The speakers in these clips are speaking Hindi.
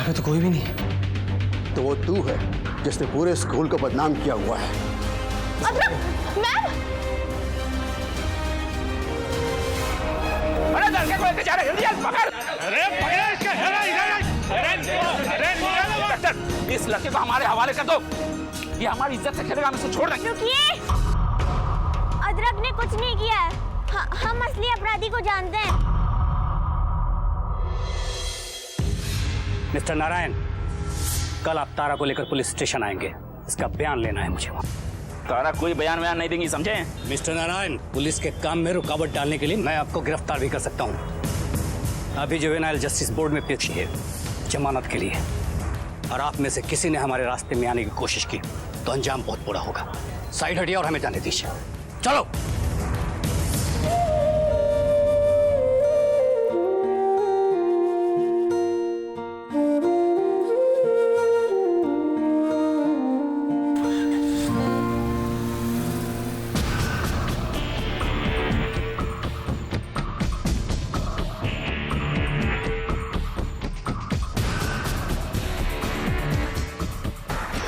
घर में तो कोई भी नहीं। तो वो तू है जिसने पूरे स्कूल को बदनाम किया हुआ है। मैम, अरे लड़के को लेके जा रहे हैं, पकड़। अरे पकड़ इसके। अरे इस लड़के को हमारे हवाले कर दो, ये हमारी इज्जत से खेलेगा, हम इसे छोड़ देंगे। रुकिए, अदरक ने कुछ नहीं किया है। हम असली अपराधी को जानते हैं। मिस्टर नारायण, कल आप तारा को लेकर पुलिस स्टेशन आएंगे, इसका बयान लेना है मुझे। तारा कोई बयान नहीं देंगी, समझे? मिस्टर नारायण, पुलिस के काम में रुकावट डालने के लिए मैं आपको गिरफ्तार भी कर सकता हूँ। अभी जुवेनाइल जस्टिस बोर्ड में पेश है जमानत के लिए, और आप में से किसी ने हमारे रास्ते में आने की कोशिश की तो अंजाम बहुत बुरा होगा। साइड हटिए और हमें जाने दीजिए। चलो।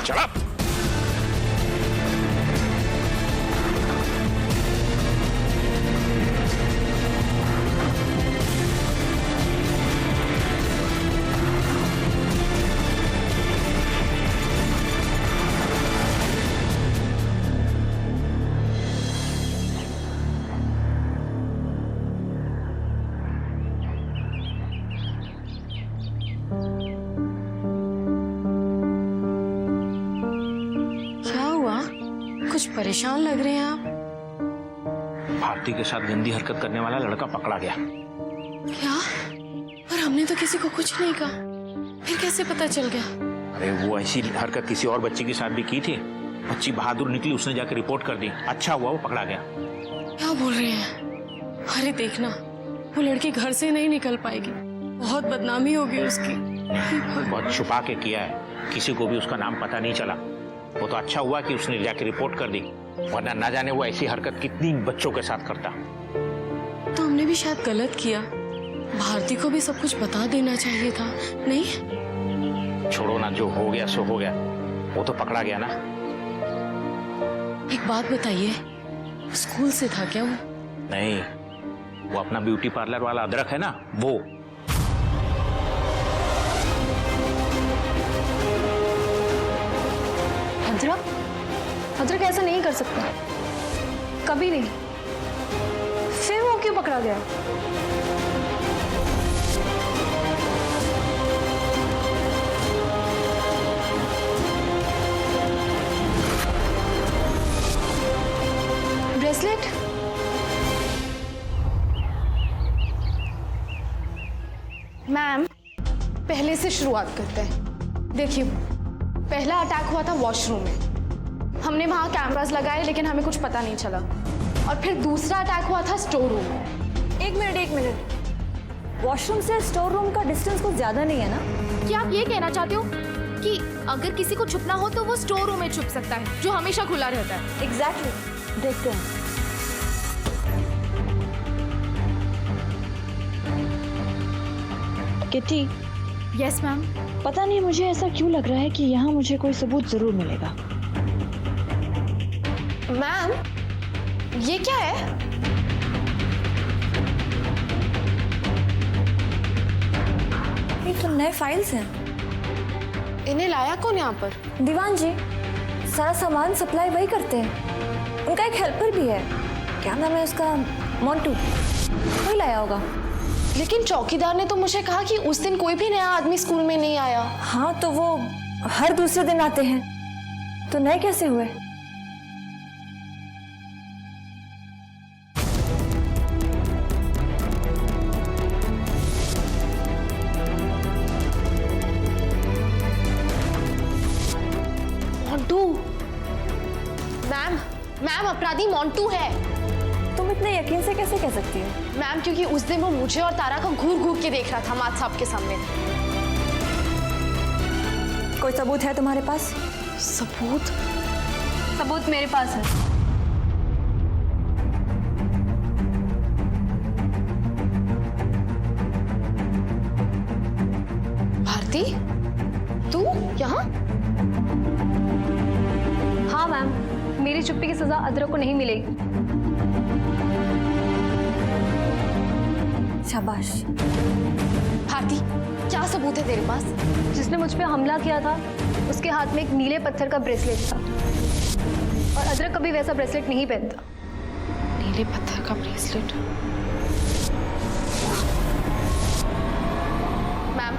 चला। कुछ परेशान लग रहे हैं आप। भारती के साथ गंदी हरकत करने वाला लड़का पकड़ा गया। क्या? पर हमने तो किसी को कुछ नहीं कहा, फिर कैसे पता चल गया? अरे वो ऐसी हरकत किसी और बच्ची के साथ भी की थी। बच्ची बहादुर निकली, उसने जाकर रिपोर्ट कर दी। अच्छा हुआ वो पकड़ा गया। क्या बोल रहे हैं? अरे देखना, वो लड़की घर से नहीं निकल पाएगी, बहुत बदनामी होगी उसकी। बहुत छुपा के किया है, किसी को भी उसका नाम पता नहीं चला। वो तो अच्छा हुआ कि उसने जाके रिपोर्ट कर दी, वरना ना जाने वो ऐसी हरकत कितनी बच्चों के साथ करता। तो हमने भी शायद गलत किया, भारती को भी सब कुछ बता देना चाहिए था। नहीं, छोड़ो ना, जो हो गया सो हो गया, वो तो पकड़ा गया ना। एक बात बताइए, स्कूल से था क्या वो? नहीं, वो अपना ब्यूटी पार्लर वाला अदरक है ना, वो। अदरक ऐसा नहीं कर सकता, कभी नहीं। फिर वो क्यों पकड़ा गया? ब्रेसलेट? मैम, पहले से शुरुआत करते हैं। देखिए, पहला अटैक हुआ था वॉशरूम में, हमने वहां कैमरास लगाए लेकिन हमें कुछ पता नहीं चला। और फिर दूसरा अटैक हुआ था स्टोर रूम में। एक मिनट, वॉशरूम से स्टोर रूम का डिस्टेंस कुछ ज्यादा नहीं है ना? क्या आप ये कहना चाहते हो कि अगर किसी को छुपना हो तो वो स्टोर रूम में छुप सकता है, जो हमेशा खुला रहता है? एग्जैक्टली। देखते हैं। किटी। Yes ma'am. पता नहीं मुझे ऐसा क्यों लग रहा है कि यहाँ मुझे कोई सबूत जरूर मिलेगा। मैम, ये क्या है? ये तो नए फाइल्स हैं। इन्हें लाया कौन यहाँ पर? दीवान जी, सारा सामान सप्लाई वही करते हैं। उनका एक हेल्पर भी है, क्या नाम है उसका, मोंटू, वही लाया होगा। लेकिन चौकीदार ने तो मुझे कहा कि उस दिन कोई भी नया आदमी स्कूल में नहीं आया। हाँ, तो वो हर दूसरे दिन आते हैं, तो नए कैसे हुए? मोंटू। मैम, अपराधी मोंटू है। तुम इतने यकीन से कैसे कह सकती हो? मैम, क्योंकि उस दिन वो मुझे और तारा को घूर घूर के देख रहा था मात साहब के सामने। कोई सबूत है तुम्हारे पास? सबूत? सबूत मेरे पास है। भारती, मेरी चुप्पी की सजा अदरक को नहीं मिलेगी। शाबाश। भारती, क्या सबूत है तेरे पास? जिसने मुझ पे हमला किया था उसके हाथ में एक नीले पत्थर का ब्रेसलेट था, और अदरक कभी वैसा ब्रेसलेट नहीं पहनता। नीले पत्थर का ब्रेसलेट? मैम,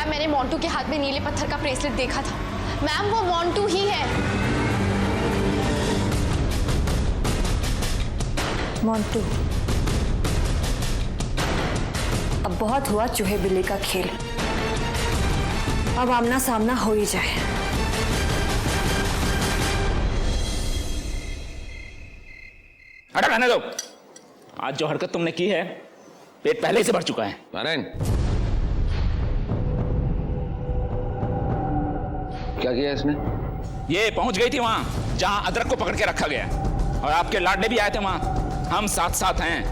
मैंने मोंटू के हाथ में नीले पत्थर का ब्रेसलेट देखा था। मैम, वो मोंटू ही है। मोंटू, अब बहुत हुआ चूहे बिल्ली का खेल, अब आमना सामना हो ही जाए। हटा, रहने दो। आज जो हरकत तुमने की है, पेट पहले ही से भर चुका है। नारायण, क्या किया इसने? ये पहुंच गई थी वहां जहां अदरक को पकड़ के रखा गया, और आपके लाडले भी आए थे वहां। हम साथ साथ हैं।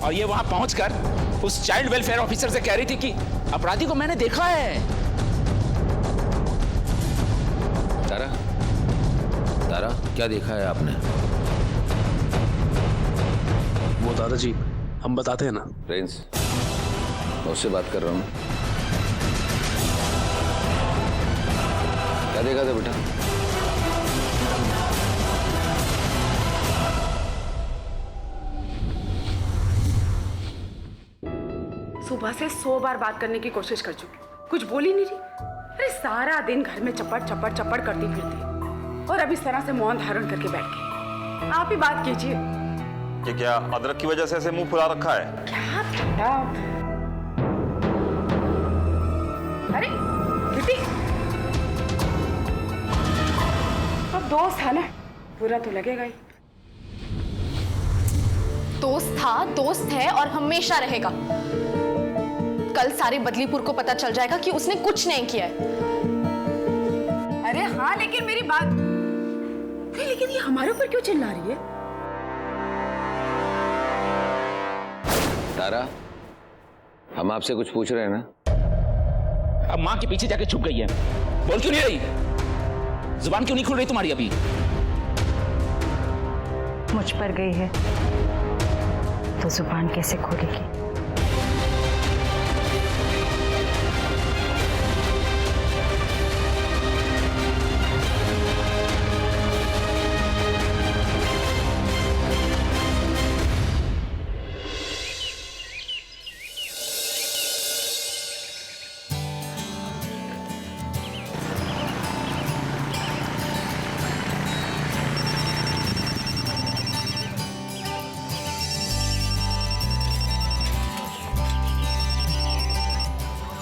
और ये वहां पहुंचकर उस चाइल्ड वेलफेयर ऑफिसर से कह रही थी कि अपराधी को मैंने देखा है। तारा, तारा, क्या देखा है आपने? वो दादाजी, हम बताते हैं ना। प्रिंस, मैं उससे बात कर रहा हूँ। क्या देखा था बेटा? सुबह से 100 बार बात करने की कोशिश कर चुकी, कुछ बोली नहीं रही। अरे सारा दिन घर में चपड़ चपड़ चपड़ करती फिरती, और अब इस तरह से मौन धारण करके बैठ गई। आप ही बात कीजिए। ये क्या अदरक की वजह से ऐसे मुंह फुला रखा है? क्या बेटा? अरे बेटी, अब दोस्त है ना, बुरा तो लगेगा ही। दोस्त था, दोस्त है और हमेशा रहेगा। कल सारे बदलीपुर को पता चल जाएगा कि उसने कुछ नहीं किया है। अरे हाँ, लेकिन मेरी बात, लेकिन ये हमारे ऊपर क्यों चिल्ला रही है? तारा, हम आपसे कुछ पूछ रहे हैं ना? अब मां के पीछे जाके छुप गई है। बोल क्यों नहीं रही? जुबान क्यों नहीं खुल रही तुम्हारी अभी? मुझ पर गई है तो जुबान कैसे खोलेगी?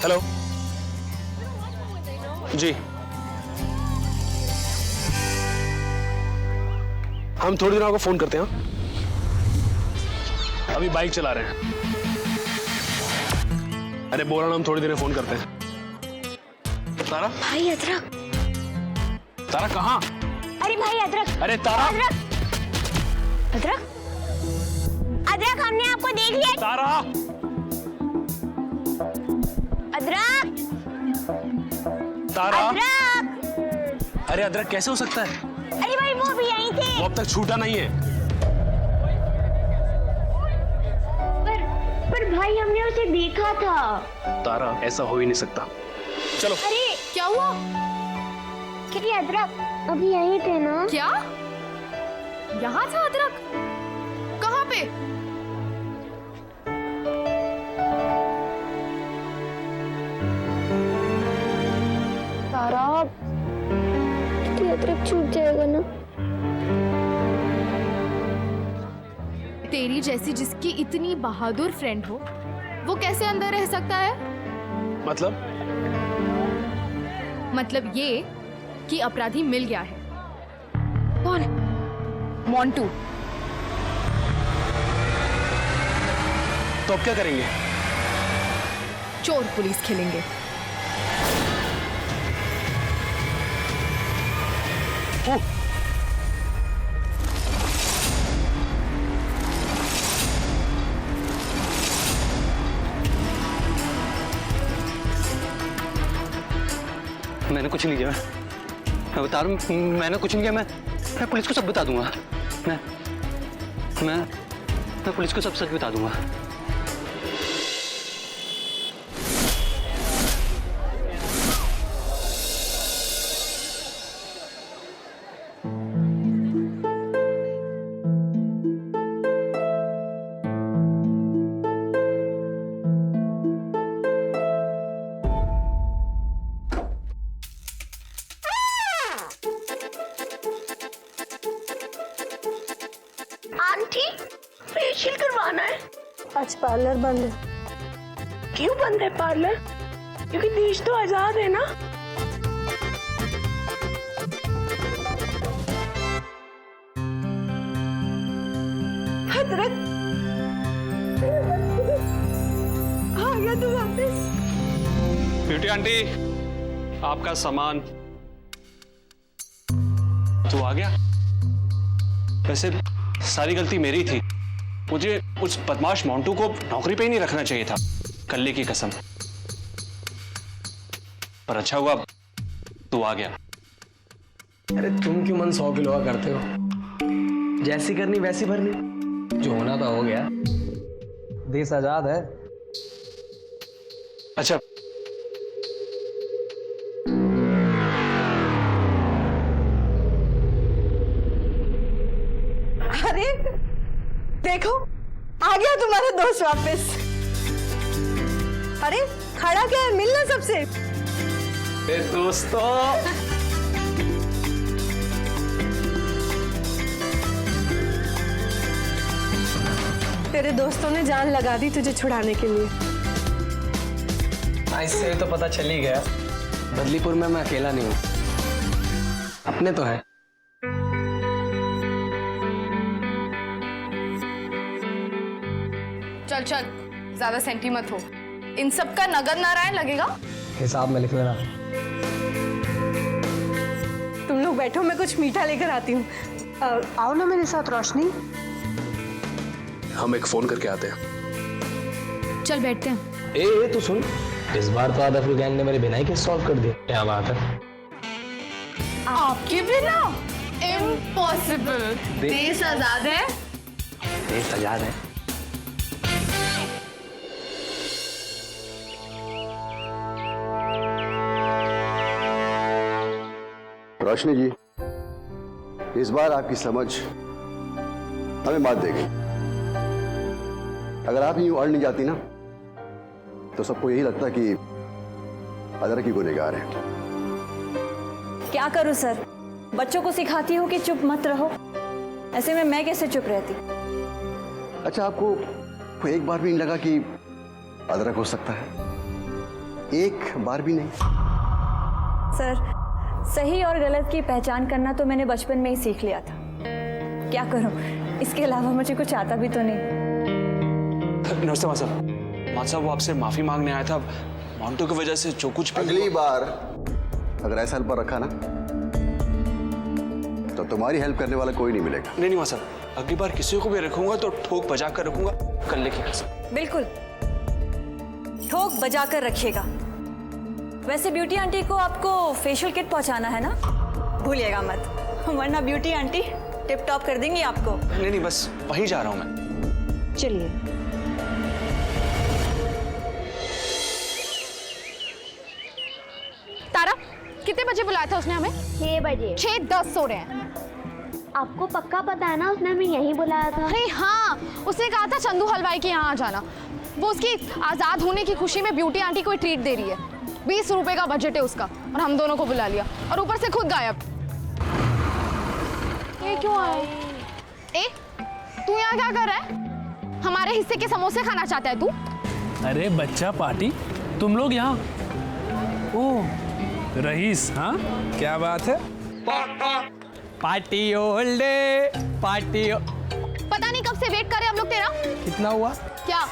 हेलो जी, हम थोड़ी देर आपको फोन करते हैं। अभी बाइक चला रहे हैं। अरे बोल रहा हूं, हम थोड़ी देर में फोन करते हैं। तारा, भाई अदरक। तारा कहाँ? अरे भाई अदरक। अरे तारा, अदरक, अदरक, अदरक, हमने आपको देख लिया। तारा, अदरक, तारा, अदरक। अरे अदरक कैसे हो सकता है? अरे भाई वो भी यहीं थे। वो अब तक छूटा नहीं है। पर भाई हमने उसे देखा था। तारा, ऐसा हो ही नहीं सकता। चलो। अरे क्या हुआ? क्योंकि अदरक अभी यहीं थे ना। क्या? यहाँ था अदरक? कहाँ पे? तारा, अदरक छूट जाएगा ना। तेरी जैसी जिसकी इतनी बहादुर फ्रेंड हो, वो कैसे अंदर रह सकता है? मतलब ये कि अपराधी मिल गया है। कौन? मोंटू। तो अब क्या करेंगे? चोर पुलिस खेलेंगे। मैंने कुछ नहीं किया। मैं बता रहा हूँ, मैंने कुछ नहीं किया। मैं पुलिस को सब बता दूंगा। मैं पुलिस को सब सच बता दूंगा। आंटी फेशियल करवाना है। आज पार्लर बंद है। क्यों बंद है पार्लर? क्योंकि देश तो आजाद है ना। अदरक आ गया तू वापस। ब्यूटी आंटी, आपका सामान तो आ गया। वैसे सारी गलती मेरी थी। मुझे उस बदमाश मोंटू को नौकरी पे ही नहीं रखना चाहिए था, कल्ले की कसम। पर अच्छा हुआ तू आ गया। अरे तुम क्यों मन 100 किलो का करते हो? जैसी करनी वैसी भरनी। जो होना तो हो गया। देश आजाद है। अच्छा, अरे देखो आ गया तुम्हारा दोस्त वापस। अरे खड़ा क्या है, मिलना सबसे। दोस्तों तेरे दोस्तों ने जान लगा दी तुझे छुड़ाने के लिए। इससे तो पता चल ही गया, बदलीपुर में मैं अकेला नहीं हूं, अपने तो है। चल चल, ज्यादा सेंटी मत हो। इन सब का नगद नारायण लगेगा। हिसाब में लिख लेना। तुम लोग बैठो, मैं कुछ मीठा लेकर आती हूँ। आओ ना मेरे साथ रोशनी। हम एक फोन करके आते हैं। चल बैठते हैं। ए तू सुन, इस बार तो आधा फुल गैंग ने मेरे बिना ही केस सॉल्व कर दिया। क्या बात है? आपके बिना? इम्पॉसिबल। देश आजाद है। देश आजाद है। रोशनी जी, इस बार आपकी समझ हमें मात देगी। अगर आप यूं अड़ नहीं जाती ना, तो सबको यही लगता कि अदरक की गुनहगार है। क्या करूं सर, बच्चों को सिखाती हूँ कि चुप मत रहो, ऐसे में मैं कैसे चुप रहती। अच्छा, आपको एक बार भी नहीं लगा कि अदरक हो सकता है? एक बार भी नहीं? सर, सही और गलत की पहचान करना तो मैंने बचपन में ही सीख लिया था। क्या करूं, इसके अलावा मुझे कुछ आता भी तो नहीं। नमस्ते मां साहब, वो आपसे माफी मांगने आया था। मोंटू की वजह से जो कुछ भी अगली बार अगर ऐसा हेल्पर रखा ना, तो तुम्हारी हेल्प करने वाला कोई नहीं मिलेगा। नहीं मां साहब, अगली बार किसी को भी रखूंगा तो ठोक बजा कर रखूंगा, कल्ले की कसम। बिल्कुल, ठोक बजा कर रखिएगा। वैसे ब्यूटी आंटी को आपको फेशियल किट पहुंचाना है ना, भूलिएगा मत, वरना ब्यूटी आंटी टिप टॉप कर देंगी आपको। नहीं, बस वहीं जा रहा हूं मैं। चलिए। तारा, कितने बजे बुलाया था उसने हमें? 6 बजे। 6:10 हो रहे हैं। आपको पक्का पता है ना, उसने हमें यहीं बुलाया था। अरे हाँ, उसने कहा था चंदू हलवाई के यहाँ आ जाना। वो उसकी आजाद होने की खुशी में ब्यूटी आंटी को ट्रीट दे रही है। 20 रुपए का बजट है उसका, और हम दोनों को बुला लिया, और ऊपर से खुद गायब। ये क्यों आए? ए, तू यहाँ क्या कर रहा है? हमारे हिस्से के समोसे खाना चाहता है तू? अरे बच्चा पार्टी, तुम लोग यहाँ? ओह रईस, हाँ क्या बात है? Party whole day, party. पता नहीं कब से वेट कर रहे हम लोग तेरा। कितना हुआ? क्या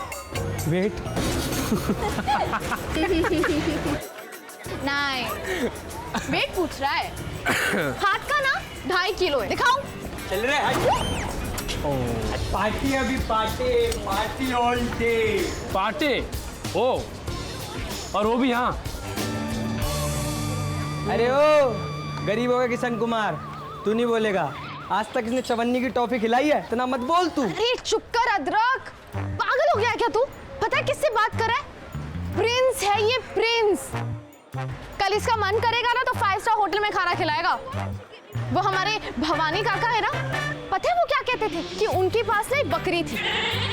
वेट? नहीं, वेट पूछ रहा है। हाथ का ना 2.5 किलो है, दिखाऊं? चल रहे हैं। पार्टी अभी पार्टी होल डे। पार्टी? ओ, और वो भी यहाँ? अरे ओ, गरीबों का किशन कुमार, तू नहीं बोलेगा। आज तक इसने चवन्नी की टॉफी खिलाई है, इतना मत बोल तू। अरे चुप कर अदरक, पागल हो गया है क्या तू? पता है किससे बात कर रहा है? प्रिंस है ये, प्रिंस। कल इसका मन करेगा ना तो 5 स्टार होटल में खाना खिलाएगा। वो हमारे भवानी काका है ना, पता है वो क्या कहते थे कि उनके पास ना एक बकरी थी,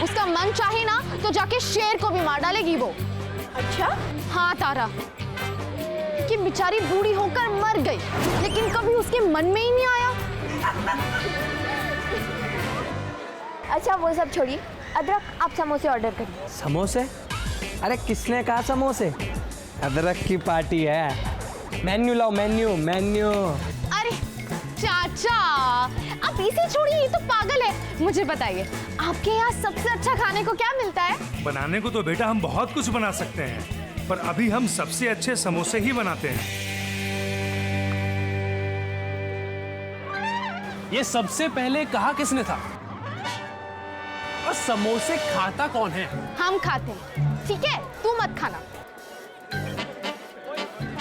उसका मन चाहे ना तो जाके शेर को भी मार डालेगी वो। अच्छा? हाँ तारा, कि बेचारी बूढ़ी होकर मर गई, लेकिन कभी उसके मन में ही नहीं आया। अच्छा वो सब छोड़िए, अदरक आप समोसे ऑर्डर करिए। समोसे? अरे किसने कहा समोसे? अदरक की पार्टी है। मेन्यू लाओ, मेन्यू मेन्यू। अरे चाचा, आप इसे छोड़िए, ये तो पागल है। मुझे बताइए, आपके यहाँ सबसे अच्छा खाने को क्या मिलता है? बनाने को तो बेटा हम बहुत कुछ बना सकते हैं, पर अभी हम सबसे अच्छे समोसे ही बनाते हैं। ये सबसे पहले कहा किसने था? और समोसे खाता कौन है? हम खाते हैं, ठीक है? तू मत खाना।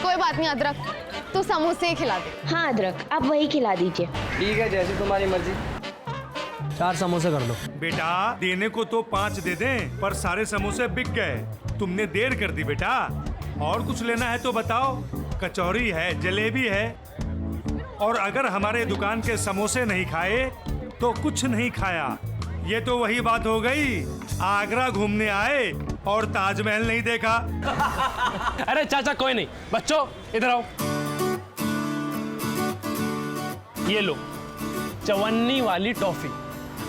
कोई बात नहीं अदरक, तू समोसे ही खिला दे। हाँ अदरक, आप वही खिला दीजिए। ठीक है, जैसी तुम्हारी मर्जी। 4 समोसे कर दो। बेटा देने को तो 5 दे दें, पर सारे समोसे बिक गए। तुमने देर कर दी बेटा। और कुछ लेना है तो बताओ। कचौरी है, जलेबी है, और अगर हमारे दुकान के समोसे नहीं खाए तो कुछ नहीं खाया। ये तो वही बात हो गई, आगरा घूमने आए और ताजमहल नहीं देखा। अरे चाचा कोई नहीं, बच्चों इधर आओ। ये लो चवन्नी वाली टॉफी।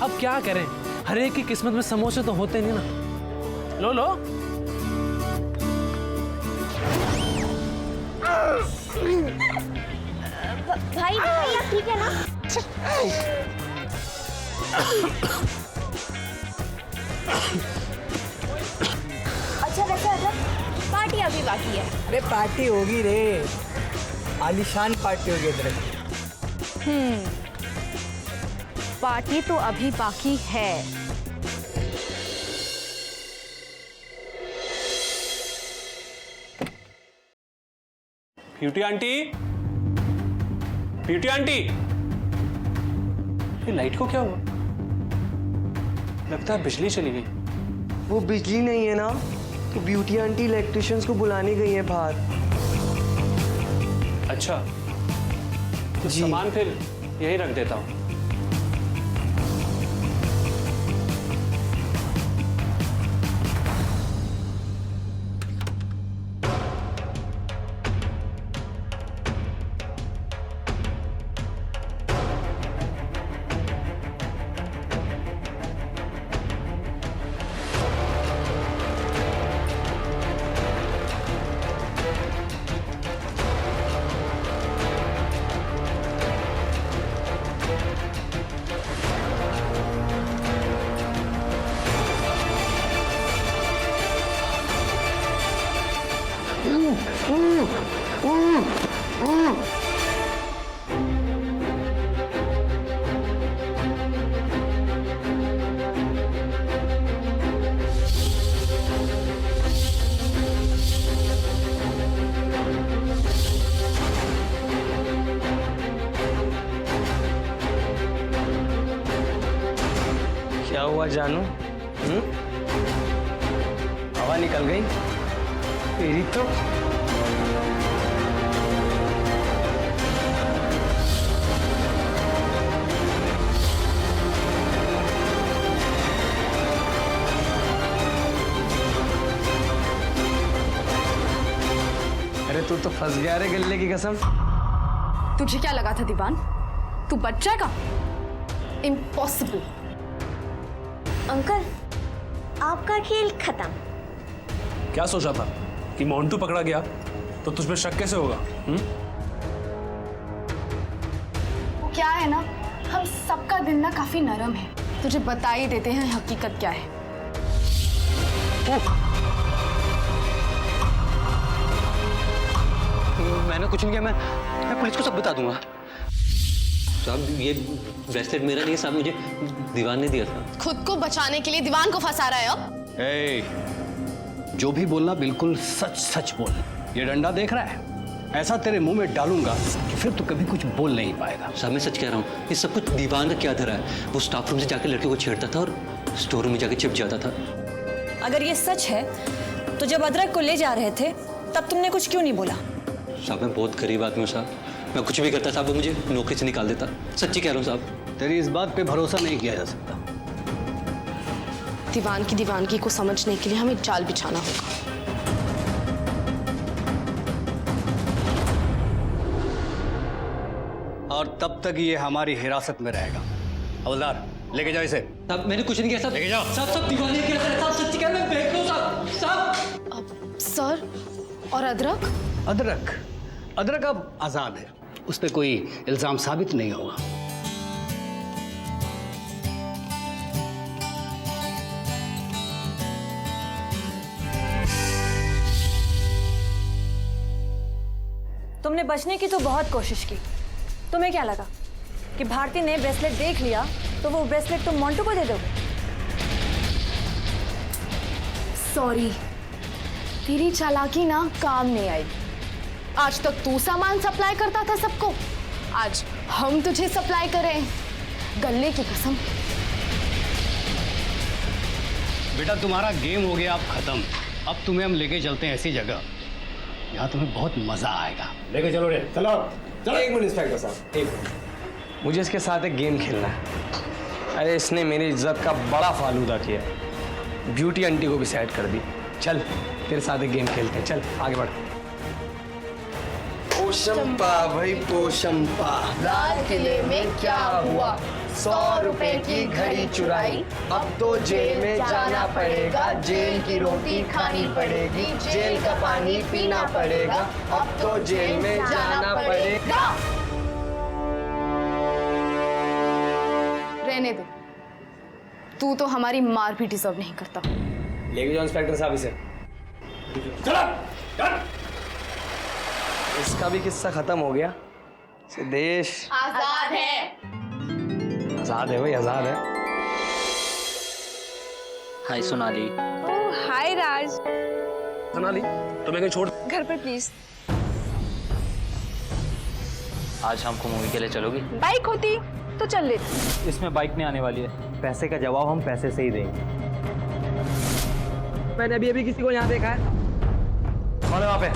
अब क्या करें, हर एक की किस्मत में समोसे तो होते नहीं ना। लो लो। भाई भैया ठीक है ना? अच्छा वैसे अदरक, पार्टी अभी बाकी है। अरे पार्टी होगी रे, आलीशान पार्टी होगी इधर। पार्टी तो अभी बाकी है। ब्यूटी आंटी, ब्यूटी आंटी, ये लाइट को क्या हुआ? लगता है बिजली चली गई। वो बिजली नहीं है ना, तो ब्यूटी आंटी इलेक्ट्रिशियंस को बुलाने गई है बाहर। अच्छा, तो सामान फिर यही रख देता हूँ। क्या हुआ जानू? हवा निकल गई तेरी तो। अरे तू तो फंस गया रे गल्ले की कसम। तुझे क्या लगा था दीवान, तू बच जाएगा? इम्पॉसिबल। अंकल आपका खेल खत्म। क्या सोचा था कि मोंटू पकड़ा गया तो तुझ पे शक कैसे होगा? वो क्या है ना, हम सबका दिल ना काफी नरम है। तुझे बता ही देते हैं हकीकत क्या है। मैंने कुछ नहीं किया, मैं पुलिस को सब बता दूंगा। साहब ये ब्रेसलेट मेरा नहीं, साहब मुझे दीवान ने दिया था। खुद को बचाने के लिए दीवान को फंसा रहा है अब। ए, जो भी बोलना बिल्कुल सच सच बोल। ये डंडा देख रहा है, ऐसा तेरे मुंह में डालूंगा कि फिर तू कभी कुछ बोल नहीं पाएगा। साहब मैं सच कह रहा हूँ, ये सब कुछ दीवान का क्या धरा है। वो स्टाफ रूम से जाकर लड़के को छेड़ता था और स्टोर रूम में जाकर छिप जाता था। अगर ये सच है तो जब अदरक को ले जा रहे थे तब तुमने कुछ क्यों नहीं बोला? साहब मैं बहुत गरीब आदमी हूँ साहब, मैं कुछ भी करता साहब वो मुझे नौकरी से निकाल देता। सच्ची कह रहा हूँ साहब। तेरी इस बात पे भरोसा नहीं किया जा सकता। दीवान की दीवानगी को समझने के लिए हमें जाल बिछाना होगा। और तब तक ये हमारी हिरासत में रहेगा। हवलदार लेके जाओ इसे। साहब मैंने कुछ नहीं किया साहब। लेके जाओ। साहब दीवाने किया साहब, सच्ची कह रहा हूं, मैं देख लो साहब। साहब सर और अदरक? अदरक अब आजाद है, उस पर कोई इल्जाम साबित नहीं होगा। तुमने बचने की तो बहुत कोशिश की। तुम्हें क्या लगा कि भारती ने ब्रेसलेट देख लिया तो वो ब्रेसलेट तुम मोंटू को दे दोगे? सॉरी, तेरी चालाकी ना काम नहीं आई। आज तक तू सामान सप्लाई करता था सबको, आज हम तुझे सप्लाई करें। गले की कसम। बेटा तुम्हारा गेम हो गया अब खत्म। अब तुम्हें हम लेके चलते हैं ऐसी जगह यहाँ तुम्हें बहुत मजा आएगा। लेके चलो रे, चलो चलो। एक मिनट इंस्पेक्टर साहब, एक मिनट, मुझे इसके साथ एक गेम खेलना है। अरे इसने मेरी इज्जत का बड़ा फालूदा किया, ब्यूटी आंटी को भी साइड कर दी। चल तेरे साथ एक गेम खेलते हैं, चल आगे बढ़। पोशंपा भाई पोशंपा, लाल किले में क्या हुआ? 100 रुपए की घड़ी चुराई, अब तो जेल में जाना पड़ेगा। जेल की रोटी खानी पड़ेगी, जेल का पानी पीना पड़ेगा। अब तो जेल में जाना पड़ेगा। रहने दे, तू तो हमारी मार भी डिजर्व नहीं करता। लेके जाओ इंस्पेक्टर साहब इसे। चलो चल। इसका भी किस्सा खत्म हो गया। देश आजाद है। आजाद है भाई, आजाद है। हाय सोनाली। ओह हाय राज। सोनाली तुम्हें कहीं छोड़ घर पर प्लीज। आज शाम को मूवी के लिए चलोगी? बाइक होती तो चल लेती। इसमें बाइक नहीं आने वाली है, पैसे का जवाब हम पैसे से ही देंगे। मैंने अभी किसी को यहाँ देखा है। कौन है वहाँ पे?